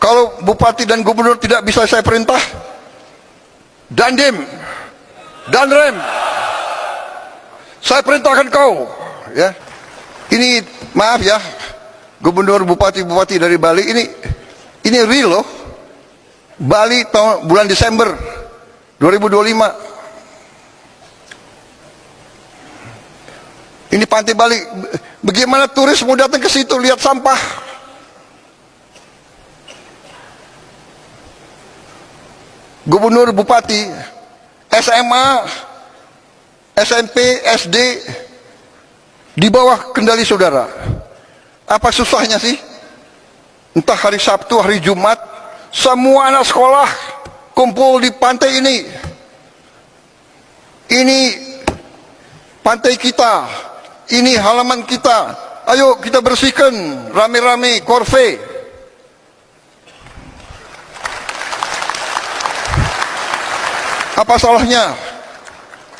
Kalau bupati dan gubernur tidak bisa saya perintah, Dandim, Danrem, saya perintahkan kau. Ya, ini maaf ya, gubernur, bupati dari Bali, ini real loh. Bali tahun bulan Desember 2025. Ini pantai Bali. Bagaimana turis mau datang ke situ lihat sampah? Gubernur, bupati, SMA, SMP, SD di bawah kendali saudara. Apa susahnya sih? Entah hari Sabtu, hari Jumat, semua anak sekolah kumpul di pantai ini. Ini pantai kita, ini halaman kita. Ayo kita bersihkan rame-rame, korve. Apa salahnya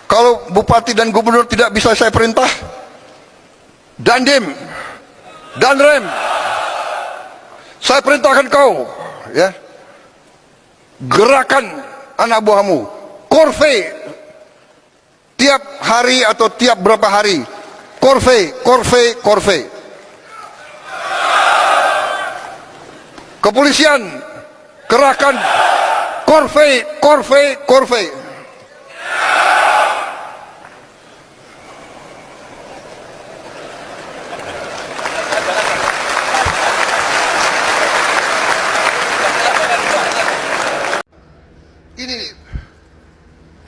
kalau bupati dan gubernur tidak bisa saya perintah? Dandim, Danrem, saya perintahkan kau. Ya, gerakan anak buahmu, korve, tiap hari atau tiap berapa hari, korve, korve, korve. Kepolisian, gerakan korve, korve, korve.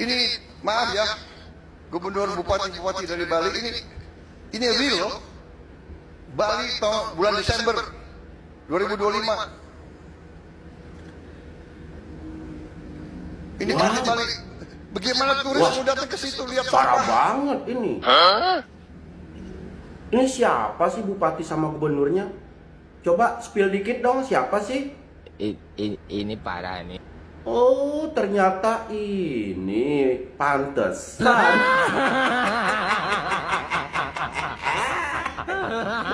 Ini maaf ya, gubernur, bupati dari Bali, ini real loh. Bali tahun bulan Desember 2025. Ini pantai Bali. Bagaimana turis mau datang ke situ lihat parah sampah? banget ini. Ini siapa sih bupati sama gubernurnya? Coba spill dikit dong, siapa sih? Ini parah nih. Oh, ternyata ini pantesan.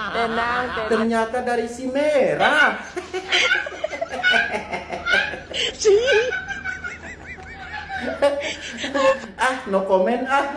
Tenang. Ternyata dari si merah. No comment ah.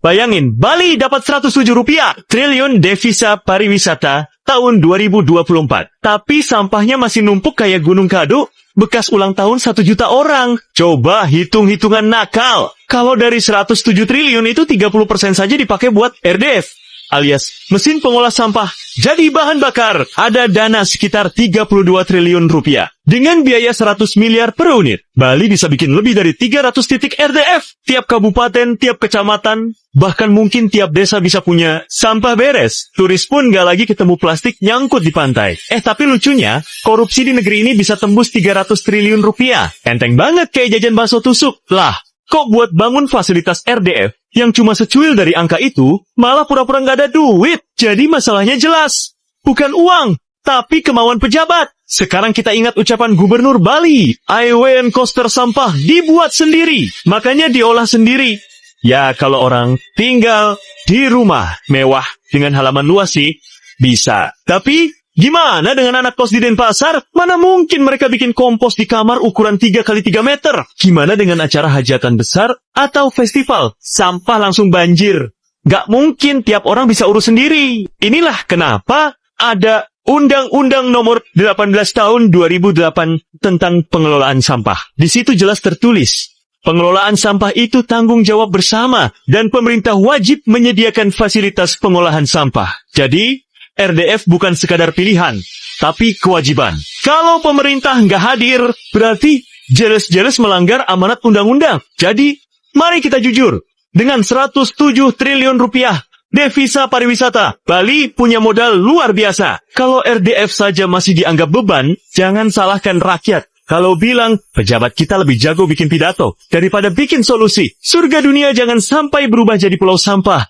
Bayangin, Bali dapat 107 rupiah triliun devisa pariwisata tahun 2024. Tapi sampahnya masih numpuk kayak gunung kado, bekas ulang tahun 1 juta orang. Coba hitung-hitungan nakal. Kalau dari 107 triliun itu 30% saja dipakai buat RDF, alias mesin pengolah sampah. Jadi bahan bakar, ada dana sekitar 32 triliun rupiah. Dengan biaya 100 miliar per unit, Bali bisa bikin lebih dari 300 titik RDF. Tiap kabupaten, tiap kecamatan, bahkan mungkin tiap desa bisa punya sampah beres. Turis pun gak lagi ketemu plastik nyangkut di pantai. Tapi lucunya, korupsi di negeri ini bisa tembus 300 triliun rupiah. Enteng banget kayak jajan bakso tusuk. Lah, kok buat bangun fasilitas RDF yang cuma secuil dari angka itu, malah pura-pura nggak ada duit. Jadi masalahnya jelas. Bukan uang, tapi kemauan pejabat. Sekarang kita ingat ucapan Gubernur Bali, IWN Coaster sampah dibuat sendiri, makanya diolah sendiri. Ya, kalau orang tinggal di rumah mewah dengan halaman luas sih, bisa. Tapi gimana dengan anak kos di Denpasar? Mana mungkin mereka bikin kompos di kamar ukuran 3 kali 3 meter? Gimana dengan acara hajatan besar atau festival? Sampah langsung banjir. Gak mungkin tiap orang bisa urus sendiri. Inilah kenapa ada Undang-Undang Nomor 18 Tahun 2008 tentang pengelolaan sampah. Di situ jelas tertulis, pengelolaan sampah itu tanggung jawab bersama dan pemerintah wajib menyediakan fasilitas pengolahan sampah. Jadi, RDF bukan sekadar pilihan, tapi kewajiban. Kalau pemerintah nggak hadir, berarti jelas-jelas melanggar amanat undang-undang. Jadi, mari kita jujur. Dengan 107 triliun rupiah devisa pariwisata, Bali punya modal luar biasa. Kalau RDF saja masih dianggap beban, jangan salahkan rakyat. Kalau bilang, pejabat kita lebih jago bikin pidato daripada bikin solusi. Surga dunia jangan sampai berubah jadi pulau sampah.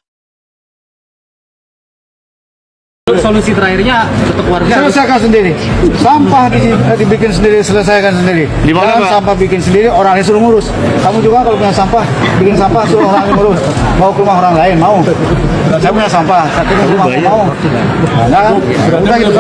Solusi terakhirnya tetap warga. Selesaikan sendiri. Sampah dibikin sendiri, selesaikan sendiri. Jangan sampah bikin sendiri, orang lain suruh ngurus. Kamu juga kalau punya sampah, bikin sampah suruh orang lain ngurus. Mau ke rumah orang lain, mau. Saya punya sampah, saya ke rumah mau. Nah, udah gitu.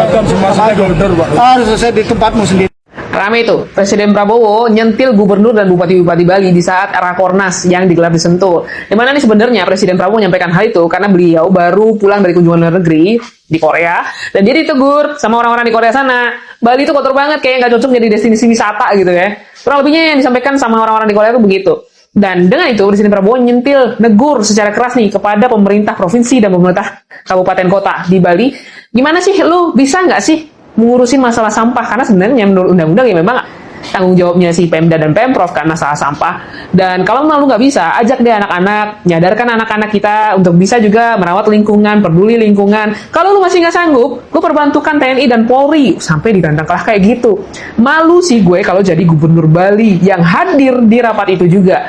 Harus selesai di tempatmu sendiri. Rame itu, Presiden Prabowo nyentil gubernur dan bupati-bupati Bali di saat Rakornas yang digelar di Sentul. Dimana nih sebenarnya Presiden Prabowo menyampaikan hal itu karena beliau baru pulang dari kunjungan luar negeri di Korea, dan dia ditegur sama orang-orang di Korea sana. Bali itu kotor banget, kayak nggak cocok jadi destinasi wisata gitu ya. Kurang lebihnya yang disampaikan sama orang-orang di Korea itu begitu. Dan dengan itu Presiden Prabowo nyentil, negur secara keras nih kepada pemerintah provinsi dan pemerintah kabupaten kota di Bali. Gimana sih lu bisa nggak sih mengurusin masalah sampah? Karena sebenarnya menurut undang-undang ya memang tanggung jawabnya si Pemda dan Pemprov karena masalah sampah. Dan kalau memang lu nggak bisa, ajak deh anak-anak, nyadarkan anak-anak kita untuk bisa juga merawat lingkungan, peduli lingkungan. Kalau lu masih nggak sanggup, lu perbantukan TNI dan Polri sampai ditantang kalah kayak gitu. Malu sih gue kalau jadi gubernur Bali yang hadir di rapat itu juga.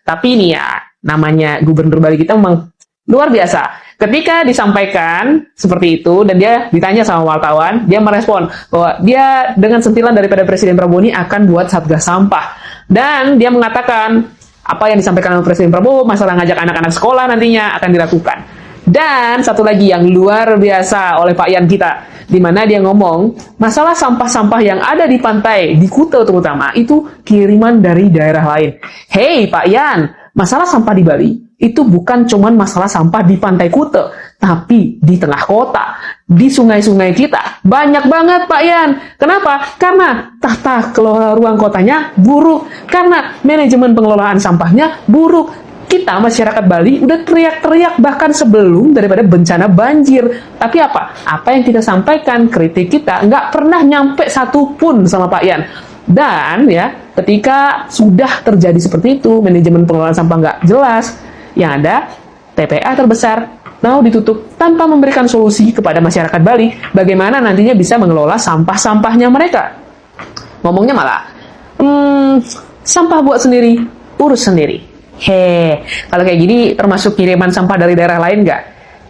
Tapi ini ya, namanya gubernur Bali kita memang luar biasa. Ketika disampaikan seperti itu dan dia ditanya sama wartawan, dia merespon bahwa dia dengan sentilan daripada Presiden Prabowo ini akan buat satgas sampah. Dan dia mengatakan apa yang disampaikan oleh Presiden Prabowo, masalah ngajak anak-anak sekolah nantinya akan dilakukan. Dan satu lagi yang luar biasa oleh Pak Yan kita, di mana dia ngomong masalah sampah-sampah yang ada di pantai, di Kuta terutama, itu kiriman dari daerah lain. Hey Pak Yan, masalah sampah di Bali itu bukan cuman masalah sampah di pantai Kuta, tapi di tengah kota, di sungai-sungai kita. Banyak banget Pak Yan. Kenapa? Karena tata kelola ruang kotanya buruk. Karena manajemen pengelolaan sampahnya buruk. Kita, masyarakat Bali, udah teriak-teriak bahkan sebelum daripada bencana banjir. Tapi apa? Apa yang kita sampaikan, kritik kita, nggak pernah nyampe satupun sama Pak Yan. Dan ya, ketika sudah terjadi seperti itu, manajemen pengelolaan sampah nggak jelas, yang ada TPA terbesar mau ditutup tanpa memberikan solusi kepada masyarakat Bali bagaimana nantinya bisa mengelola sampah-sampahnya mereka. Ngomongnya malah sampah buat sendiri, urus sendiri. Kalau kayak gini termasuk kiriman sampah dari daerah lain nggak?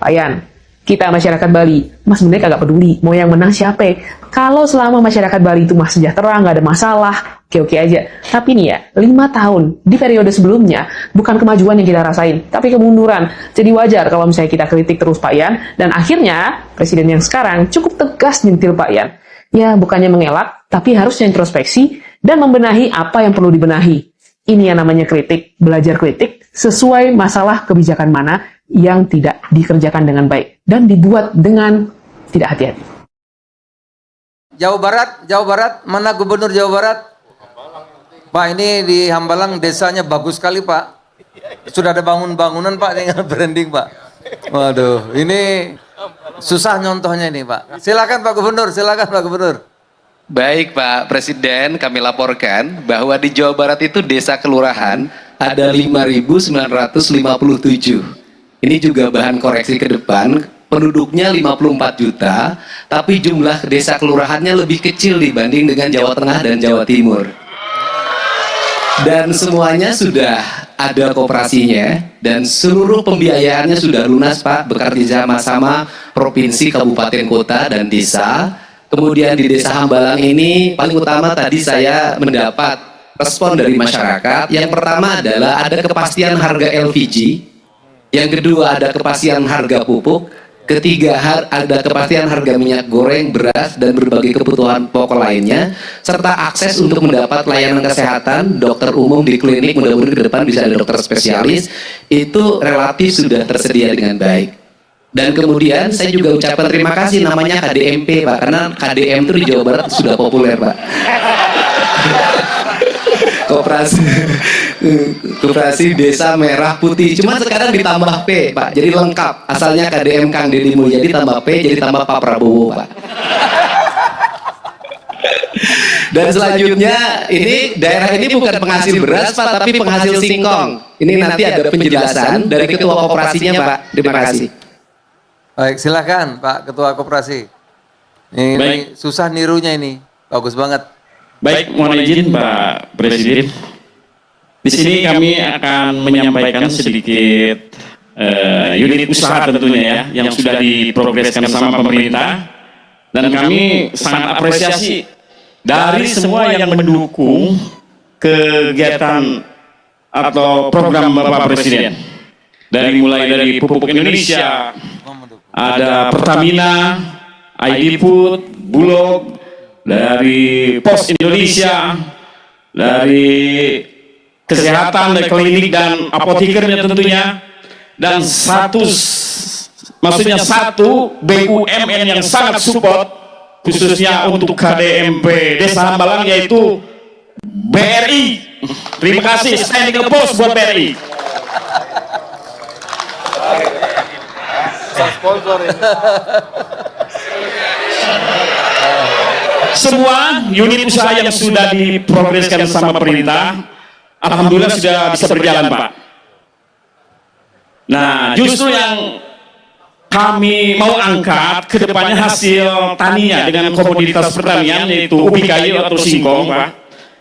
Pak Yan, kita masyarakat Bali mas sebenarnya kagak peduli mau yang menang siapa. Kalau selama masyarakat Bali itu masih sejahtera, nggak ada masalah, oke-oke aja. Tapi nih ya, 5 tahun di periode sebelumnya, bukan kemajuan yang kita rasain, tapi kemunduran. Jadi wajar kalau misalnya kita kritik terus Pak Yan, dan akhirnya Presiden yang sekarang cukup tegas nyentil Pak Yan. Ya, bukannya mengelak, tapi harusnya introspeksi dan membenahi apa yang perlu dibenahi. Ini yang namanya kritik, belajar kritik, sesuai masalah kebijakan mana yang tidak dikerjakan dengan baik, dan dibuat dengan tidak hati-hati. Jawa Barat, mana Gubernur Jawa Barat? Pak, ini di Hambalang desanya bagus sekali Pak. Sudah ada bangunan Pak, tinggal branding Pak. Waduh, ini susah nyontohnya ini Pak. Silakan Pak Gubernur, silakan Pak Gubernur. Baik Pak Presiden, kami laporkan bahwa di Jawa Barat itu desa kelurahan ada 5.957. Ini juga bahan koreksi ke depan. Penduduknya 54 juta, tapi jumlah desa kelurahannya lebih kecil dibanding dengan Jawa Tengah dan Jawa Timur. Dan semuanya sudah ada koperasinya, dan seluruh pembiayaannya sudah lunas Pak, bekerja sama-sama provinsi, kabupaten, kota, dan desa. Kemudian di desa Hambalang ini, paling utama tadi saya mendapat respon dari masyarakat. Yang pertama adalah ada kepastian harga LPG, yang kedua ada kepastian harga pupuk, ketiga ada kepastian harga minyak goreng, beras, dan berbagai kebutuhan pokok lainnya, serta akses untuk mendapat layanan kesehatan, dokter umum di klinik, mudah-mudahan ke depan bisa ada dokter spesialis, itu relatif sudah tersedia dengan baik. Dan kemudian saya juga ucapkan terima kasih namanya KDMP Pak, karena KDM itu di Jawa Barat sudah populer Pak. Koperasi Desa Merah Putih, cuma sekarang ditambah P Pak, jadi lengkap. Asalnya KDM Kang Deddy Mulyadi tambah P jadi tambah Pak Prabowo Pak. Dan selanjutnya ini daerah ini bukan penghasil beras Pak, tapi penghasil singkong. Ini nanti ada penjelasan dari Ketua Koperasinya Pak. Terima kasih. Baik, silakan Pak Ketua Koperasi. Ini susah nirunya ini, bagus banget. Baik, mohon izin Pak Presiden. Di sini kami akan menyampaikan sedikit unit usaha tentunya ya, yang sudah diprogreskan sama pemerintah, dan kami sangat apresiasi dari semua yang mendukung kegiatan atau program Bapak Presiden. Mulai dari Pupuk Indonesia, ada Pertamina, ID Food, Bulog, dari Pos Indonesia, dari kesehatan, dari klinik dan apotekernya tentunya, dan satu BUMN yang sangat support khususnya untuk KDMP Desa Hambalang, yaitu BRI. Terima kasih, standing applause buat BRI. Semua unit usaha yang sudah diprogreskan sama pemerintah, alhamdulillah sudah bisa berjalan, Pak. Nah, justru yang kami mau angkat ke depannya hasil taninya dengan komoditas pertanian, yaitu ubi kayu atau singkong, Pak.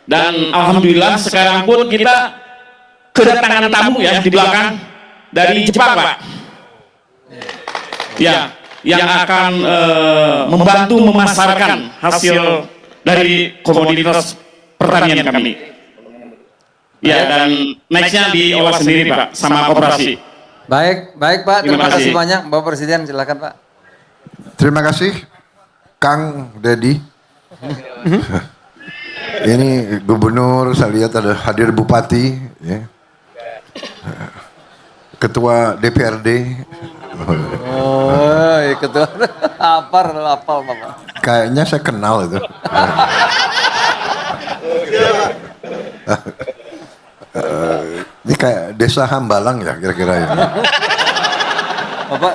Dan alhamdulillah sekarang pun kita kedatangan tamu ya di belakang dari Jepang, Pak. Ya, yang akan membantu memasarkan hasil dari komoditas pertanian kami. Ya, dan nextnya diolah sendiri, Pak, sama koperasi. Baik Pak, terima kasih banyak. Bapak Presiden, silakan Pak. Terima kasih, Kang Dedi. Ini Gubernur, saya lihat ada hadir Bupati, ya. Ketua DPRD. Oh, Ketua apal Bapak. Kayaknya saya kenal itu. Ini kayak Desa Hambalang ya kira-kira ya. Bapak,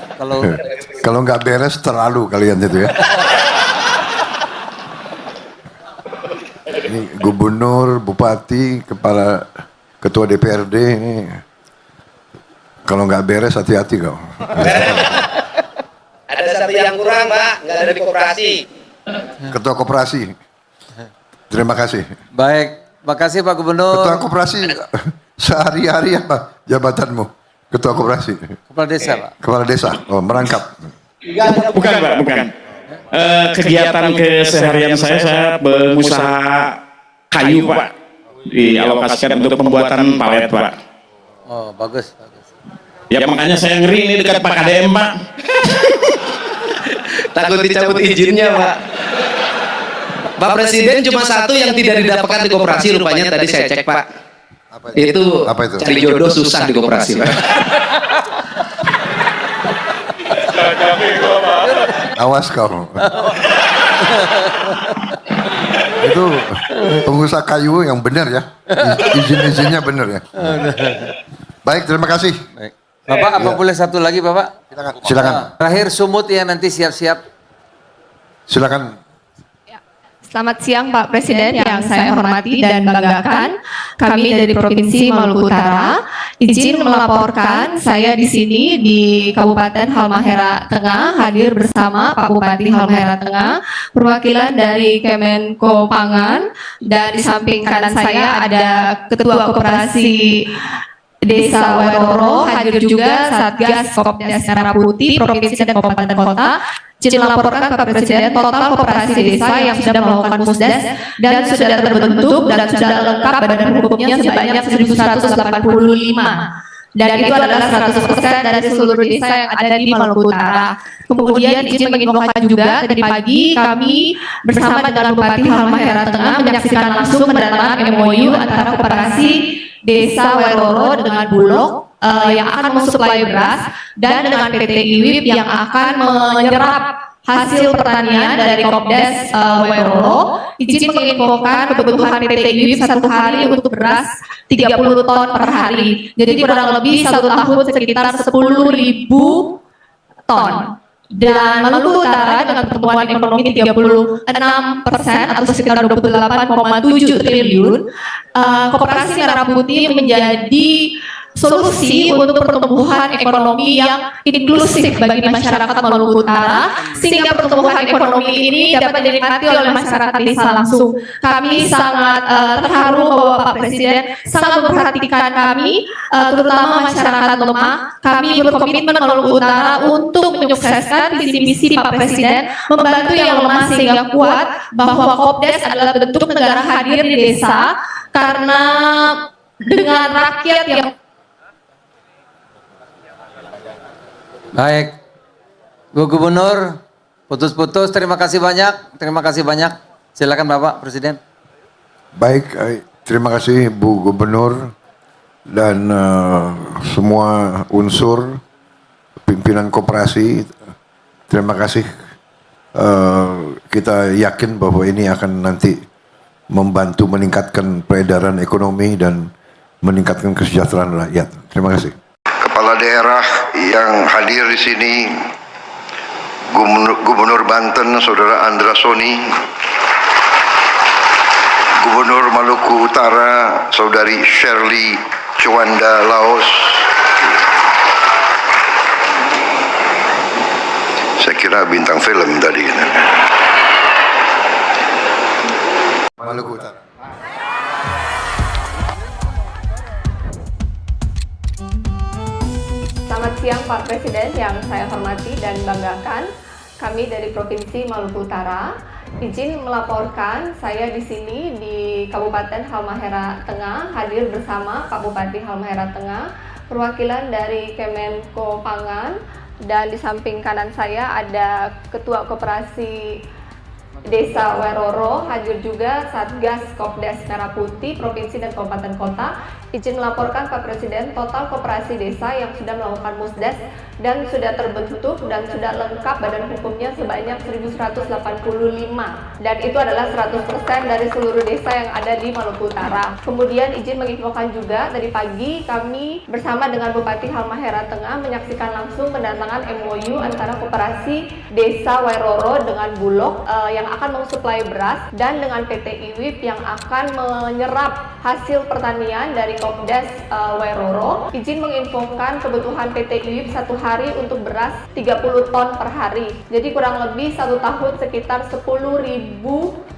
kalau nggak beres terlalu kalian itu ya. Ini Gubernur, Bupati, Kepala Ketua DPRD ini. Kalau nggak beres hati-hati kau. Ada satu yang kurang, Pak, nggak ada di koperasi. Ketua Koperasi. Terima kasih. Baik, makasih Pak Gubernur. Ketua Koperasi sehari-hari apa jabatanmu? Ketua Koperasi. Kepala Desa, Pak. Kepala Desa. Oh, merangkap. Bukan, Pak, bukan. Kegiatan keseharian saya pengusaha kayu, Pak. Dialokasikan untuk pembuatan palet, Pak. Oh, bagus. Ya makanya saya ngeri ini dekat Pak KDM, Pak. Takut dicabut izinnya, Pak. Pak Presiden cuma satu yang tidak didapatkan di koperasi, rupanya tadi saya cek, Pak. Itu cari jodoh susah di koperasi, Pak. Awas kau. Itu pengusaha kayu yang benar ya. Izin-izinnya benar ya. Baik, terima kasih. Baik. Bapak, apa boleh satu lagi, Bapak? Silakan. Terakhir Sumut ya, nanti siap-siap. Silakan. Selamat siang Pak Presiden yang saya hormati dan banggakan. Kami dari Provinsi Maluku Utara izin melaporkan saya di sini di Kabupaten Halmahera Tengah hadir bersama Pak Bupati Halmahera Tengah, perwakilan dari Kemenko Pangan, dan di samping kanan saya ada Ketua Koperasi Desa Wairoro, hadir juga Satgas Kopdas Merah Putih Provinsi dan Kabupaten Kota. Izin melaporkan Pak Presiden total koperasi desa yang sudah melakukan musdas dan sudah terbentuk dan sudah lengkap badan hukumnya sebanyak 1.185. Dan itu adalah 100% dari seluruh desa yang ada di Maluku Utara. Kemudian izin menginfokan juga tadi pagi kami bersama dengan Bupati Halmahera Tengah menyaksikan langsung penandatanganan MOU antara koperasi Desa Wairoro dengan Bulog yang akan mensuplai beras dan dengan PT IWIP yang akan menyerap hasil pertanian dari Kopdas Wairoro. Izin menginfokan kebutuhan PT IWIP satu hari untuk beras 30 ton per hari. Jadi kurang lebih satu tahun sekitar 10.000 ton. Dan Maluku Utara dengan pertumbuhan ekonomi 36% atau sekitar 28,7 triliun, Koperasi Merah Putih menjadi solusi untuk pertumbuhan ekonomi yang inklusif bagi masyarakat Maluku Utara, sehingga pertumbuhan ekonomi ini dapat dinikmati oleh masyarakat desa langsung. Kami sangat terharu bahwa Pak Presiden sangat memperhatikan kami, terutama masyarakat lemah. Kami berkomitmen Maluku Utara untuk menyukseskan visi misi Pak Presiden, membantu yang lemah sehingga kuat, bahwa Kopdes adalah bentuk negara hadir di desa, karena dengan rakyat yang Baik, Bu Gubernur, putus-putus. Terima kasih banyak. Terima kasih banyak. Silakan Bapak Presiden. Baik, terima kasih Bu Gubernur dan semua unsur pimpinan koperasi. Terima kasih. Kita yakin bahwa ini akan nanti membantu meningkatkan peredaran ekonomi dan meningkatkan kesejahteraan rakyat. Terima kasih. Kepala daerah yang hadir di sini, Gubernur Banten Saudara Andra Soni, Gubernur Maluku Utara Saudari Shirley Chowanda Laos. Saya kira bintang film tadi. Maluku Utara. Selamat siang Pak Presiden yang saya hormati dan banggakan. Kami dari Provinsi Maluku Utara izin melaporkan saya di sini di Kabupaten Halmahera Tengah hadir bersama Pak Bupati Halmahera Tengah, perwakilan dari Kemenko Pangan, dan di samping kanan saya ada Ketua Koperasi Desa Weroro, hadir juga Satgas Kopdes Merah Putih Provinsi dan Kabupaten Kota. Izin melaporkan Pak Presiden, total koperasi desa yang sudah melakukan musdes dan sudah terbentuk dan sudah lengkap badan hukumnya sebanyak 1.185, dan itu adalah 100% dari seluruh desa yang ada di Maluku Utara. Kemudian izin menginfokan juga, tadi pagi kami bersama dengan Bupati Halmahera Tengah menyaksikan langsung pendatangan MOU antara koperasi Desa Weroro dengan Bulog yang akan mensuplai beras, dan dengan PT IWIP yang akan menyerap hasil pertanian dari Kopdes Weroro. Izin menginfokan kebutuhan PT IWIP satu hari untuk beras 30 ton per hari. Jadi kurang lebih 1 tahun sekitar 10.000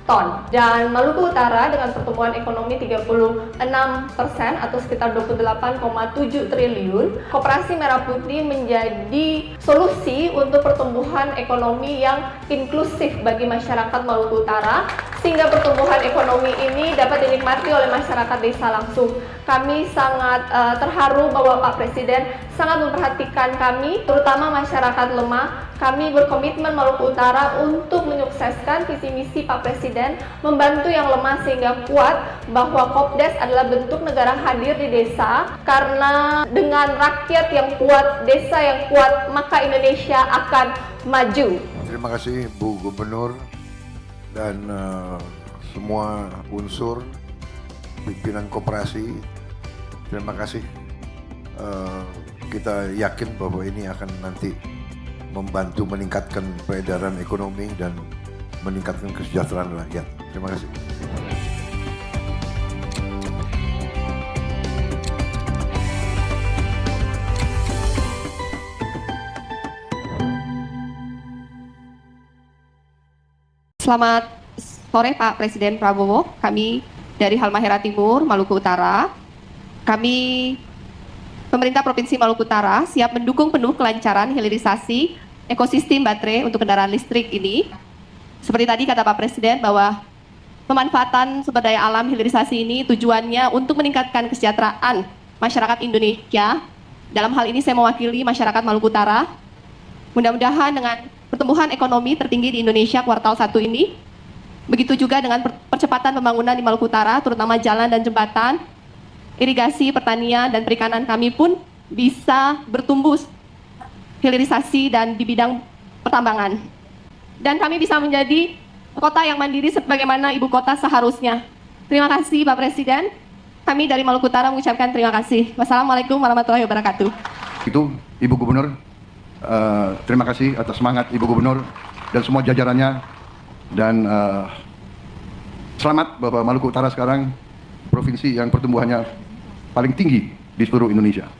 ton. Dan Maluku Utara dengan pertumbuhan ekonomi 36% atau sekitar 28,7 triliun. Koperasi Merah Putih menjadi solusi untuk pertumbuhan ekonomi yang inklusif bagi masyarakat Maluku Utara, sehingga pertumbuhan ekonomi ini dapat dinikmati oleh masyarakat desa langsung. Kami sangat terharu bahwa Pak Presiden sangat memperhatikan kami, terutama masyarakat lemah. Kami berkomitmen Maluku Utara untuk menyukseskan visi misi Pak Presiden, membantu yang lemah sehingga kuat, bahwa Kopdes adalah bentuk negara hadir di desa, karena dengan rakyat yang kuat, desa yang kuat, maka Indonesia akan maju. Terima kasih Bu Gubernur dan semua unsur pimpinan koperasi. Terima kasih. Kita yakin bahwa ini akan nanti membantu meningkatkan peredaran ekonomi dan meningkatkan kesejahteraan rakyat. Terima kasih. Selamat sore Pak Presiden Prabowo. Kami dari Halmahera Timur, Maluku Utara. Kami pemerintah Provinsi Maluku Utara siap mendukung penuh kelancaran hilirisasi ekosistem baterai untuk kendaraan listrik ini. Seperti tadi kata Pak Presiden bahwa pemanfaatan sumber daya alam hilirisasi ini tujuannya untuk meningkatkan kesejahteraan masyarakat Indonesia. Dalam hal ini saya mewakili masyarakat Maluku Utara. Mudah-mudahan dengan pertumbuhan ekonomi tertinggi di Indonesia kuartal 1 ini, begitu juga dengan percepatan pembangunan di Maluku Utara, terutama jalan dan jembatan, irigasi, pertanian, dan perikanan kami pun bisa bertumbuh hilirisasi dan di bidang pertambangan. Dan kami bisa menjadi kota yang mandiri sebagaimana ibu kota seharusnya. Terima kasih Pak Presiden. Kami dari Maluku Utara mengucapkan terima kasih. Wassalamualaikum warahmatullahi wabarakatuh. Itu Ibu Gubernur, terima kasih atas semangat Ibu Gubernur dan semua jajarannya. Dan selamat bahwa Maluku Utara sekarang provinsi yang pertumbuhannya paling tinggi di seluruh Indonesia.